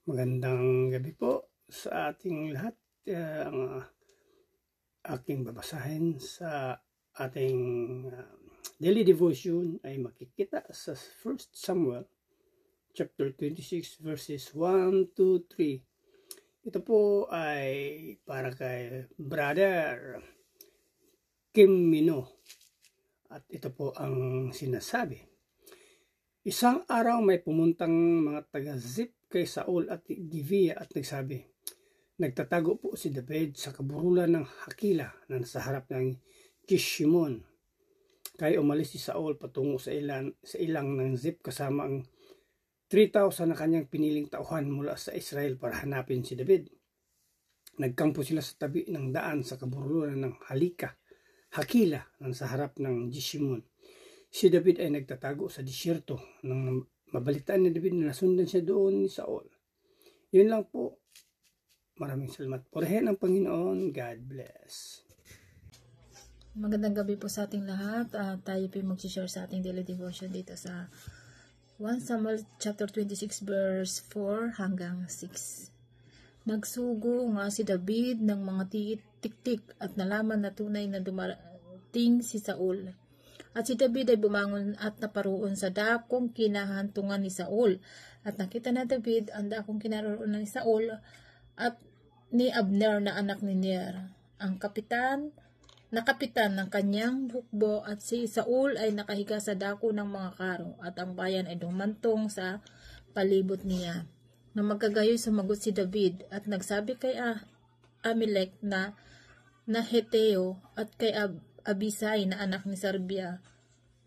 Magandang gabi po sa ating lahat. Ang aking babasahin sa ating daily devotion ay makikita sa 1 Samuel chapter 26 verses 1 to 3. Ito po ay para kay Brother Kim Mino. At ito po ang sinasabi. Isang araw may pumuntang mga taga-Zip kay Saul at Givea at nagsabi, nagtatago po si David sa kaburulan ng Hakila na nasa harap ng Jeshimon. Kaya umalis si Saul patungo sa ilang ng Zip kasama ang 3,000 na kanyang piniling tauhan mula sa Israel para hanapin si David. Nagkampo sila sa tabi ng daan sa kaburulan ng Hakila na nasa harap ng Jeshimon. Si David ay nagtatago sa disyerto nang mabalitaan ni David na nasundan siya doon ni Saul. Yun lang po. Maraming salamat. Purihin ang Panginoon. God bless. Magandang gabi po sa ating lahat. Tayo po mag-share sa ating daily devotion dito sa 1 Samuel chapter 26 verse 4 hanggang 6. Nagsugo nga si David ng mga tiktik at nalaman na tunay na dumating si Saul. At si David ay bumangon at naparoon sa dakong kinahantungan ni Saul. At nakita na David ang dakong kinaroonan ni Saul at ni Abner na anak ni Ner, ang kapitan ng kanyang hukbo, at si Saul ay nakahiga sa dako ng mga karo at ang bayan ay dumantong sa palibot niya. Nang magkagayoy sumagot si David at nagsabi kay Amalek na Heteo at kay Abisai na anak ni Sarbia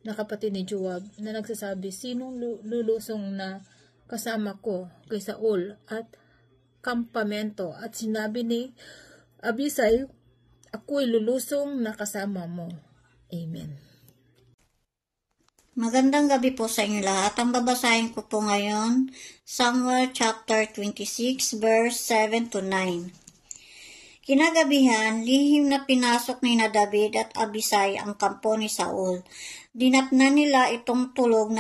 na kapatid ni Joab na nagsasabi, sinong lulusong na kasama ko kay Saul at kampamento? At sinabi ni Abisai, ako'y lulusong na kasama mo. Amen. Magandang gabi po sa inyo lahat. Ang babasahin ko po ngayon, Samuel chapter 26 verse 7 to 9. Kinagabihan, lihim na pinasok ni David at Abisai ang kampo ni Saul. Dinatnan nila itong tulog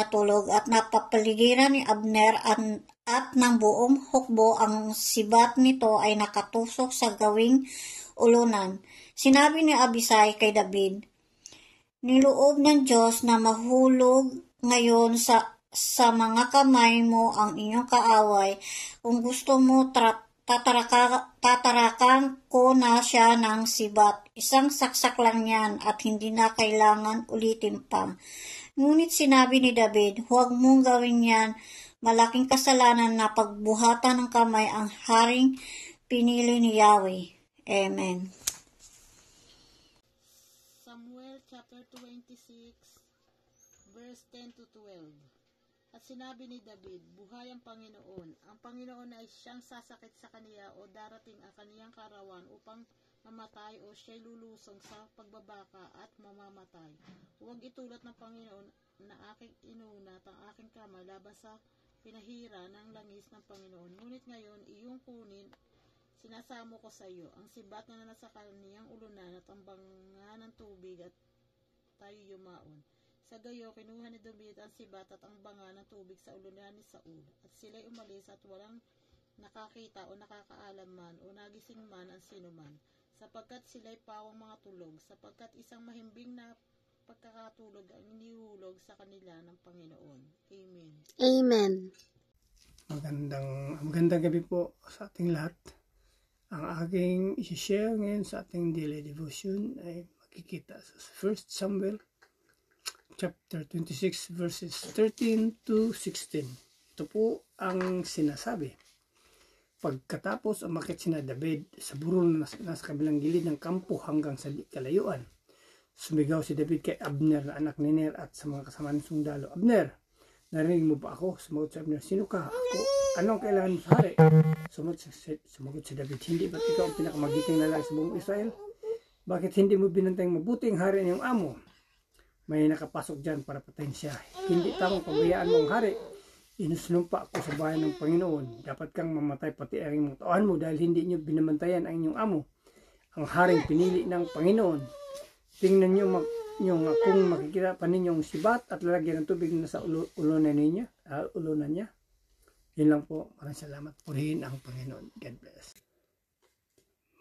at napapaligiran ni Abner at ng buong hukbo. Ang sibat nito ay nakatusok sa gawing ulunan. Sinabi ni Abisai kay David, niloob ng Diyos na mahulog ngayon sa mga kamay mo ang inyong kaaway. Kung gusto mo, tatarakan ko na siya ng sibat. Isang saksak lang yan at hindi na kailangan ulitin pa. Ngunit sinabi ni David, huwag mong gawin yan. Malaking kasalanan na pagbuhatan ng kamay ang haring pinili ni Yahweh. Amen. Samuel chapter 26 verse 10 to 12. At sinabi ni David, buhay ang Panginoon. Ang Panginoon ay siyang sasakit sa kaniya o darating ang kaniyang karawan upang mamatay o siya'y lulusong sa pagbabaka at mamamatay. Huwag itulot ng Panginoon na aking inunat ang aking kamay laban sa pinahira ng langis ng Panginoon. Ngunit ngayon, iyong kunin, sinasamo ko sa iyo, ang sibat na nasa kaniyang ulunan at ang banga ng tubig at tayo yumaon. Sa gayo, kinuha ni David ang sibat at ang banga ng tubig sa ulunan ni Saul. At sila'y umalis at walang nakakita o nakakaalam man o nagising man ang sinuman, sapagkat sila'y pawang mga tulog, sapagkat isang mahimbing na pagkakatulog ang inihulog sa kanila ng Panginoon. Amen. Amen. Magandang gabi po sa ating lahat. Ang aking i-share ngayon sa ating daily devotion ay makikita sa 1 Samuel chapter 26 verses 13 to 16. Ito po ang sinasabi. Pagkatapos umakyat sina David sa burol na nasa kabilang gilid ng kampo hanggang sa kalayuan, sumigaw si David kay Abner na anak ni Ner at sa mga kasama ng sundalo, Abner, narinig mo ba ako? Sumagot si Abner, sino ka? Ako. Anong kailangan mo sa hari? Sumagot si David, hindi ba't ikaw ang pinakamagiting lalaki sa buong Israel? Bakit hindi mo binantayang mabuting hari ng iyong amo? May nakapasok dyan para patayin siya. Hindi tamang pabayaan mo ang hari. Inusunumpa ako sa bayan ng Panginoon. Dapat kang mamatay pati ang iyong tauhan mo dahil hindi niyo binabantayan ang inyong amo, ang haring pinili ng Panginoon. Tingnan niyo kung makikita pa ninyong sibat at lalagyan ng tubig na sa ulunan niya. Yun lang po. Maraming salamat. Purihin ang Panginoon. God bless.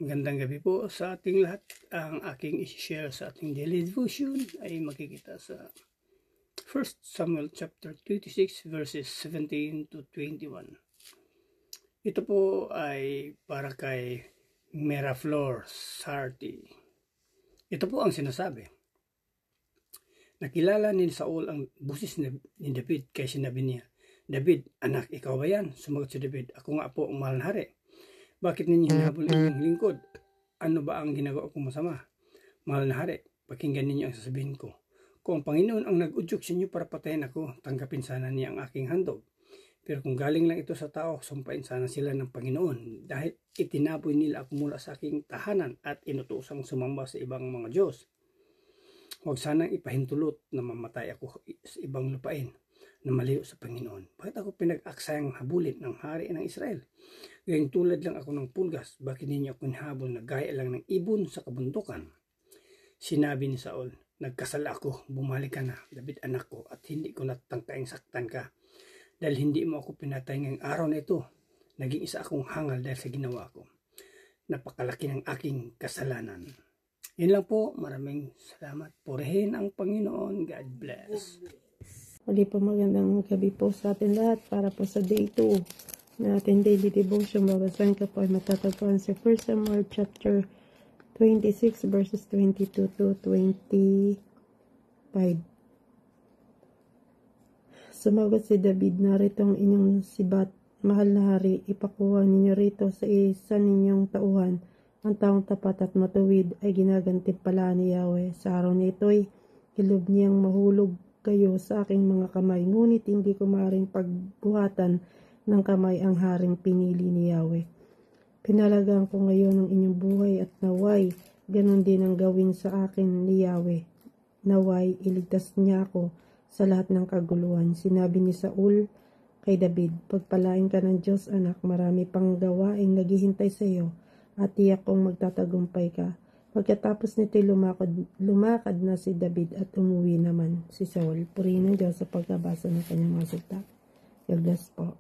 Magandang gabi po sa ating lahat. Ang aking i-share sa ating daily devotion ay makikita sa 1 Samuel chapter 26 verses 17 to 21. Ito po ay para kay Miraflor Sarti. Ito po ang sinasabi. Nakilala ni Saul ang busis ni David kaya sinabi niya, David, anak, ikaw ba yan? Sumagot si David, ako nga po ang mahal na hari. Bakit ninyo hinahabol ang inyong lingkod? Ano ba ang ginagawa kong masama? Mahal na hari, pakinggan ninyo ang sasabihin ko. Kung ang Panginoon ang nag-udyok sa inyo para patayin ako, tanggapin sana niya ang aking handog. Pero kung galing lang ito sa tao, sumpain sana sila ng Panginoon dahil itinaboy nila ako mula sa aking tahanan at inutusang sumamba sa ibang mga Diyos. Huwag sanang ipahintulot na mamatay ako sa ibang lupain na malayo sa Panginoon. Bakit ako pinag-aksayang habulin ng hari ng Israel? Gayong tulad lang ako ng pulgas, bakit ninyo ako hinabol na gaya lang ng ibon sa kabundukan? Sinabi ni Saul, nagkasala ako, bumalik ka na, David anak ko, at hindi ko natangkaing saktan ka. Dahil hindi mo ako pinatay ngayong araw na ito, naging isa akong hangal dahil sa ginawa ko. Napakalaki ng aking kasalanan. Yun lang po, maraming salamat. Purihin ang Panginoon. God bless. Muli po magandang gabi po sa atin lahat para po sa day 2 na ating daily devotion. Babasahin ko po ay matatagpuan sa 1 Samuel chapter 26 verses 22 to 25. Sumagot si David, narito ang inyong sibat, mahal na hari, ipakuha ninyo rito sa isa ninyong tauhan. Ang taong tapat at matuwid ay ginagantimpalaan ni Yahweh. Sa araw na ito'y ilob niyang mahulog kayo sa aking mga kamay, ngunit hindi ko maaaring pagbuhatan ng kamay ang haring pinili ni Yahweh. Pinalagaan ko ngayon ang inyong buhay at naway, ganun din ang gawin sa akin ni Yahweh. Naway, iligtas niya ako sa lahat ng kaguluhan. Sinabi ni Saul kay David, pagpalain ka ng Diyos anak, marami pang gawaing naghihintay sa iyo at tiyak kong magtatagumpay ka. Pagkatapos nito lumakad na si David at umuwi naman si Saul. Purihin ng Diyos sa pagkabasa ng kanyang mga salita. God bless po.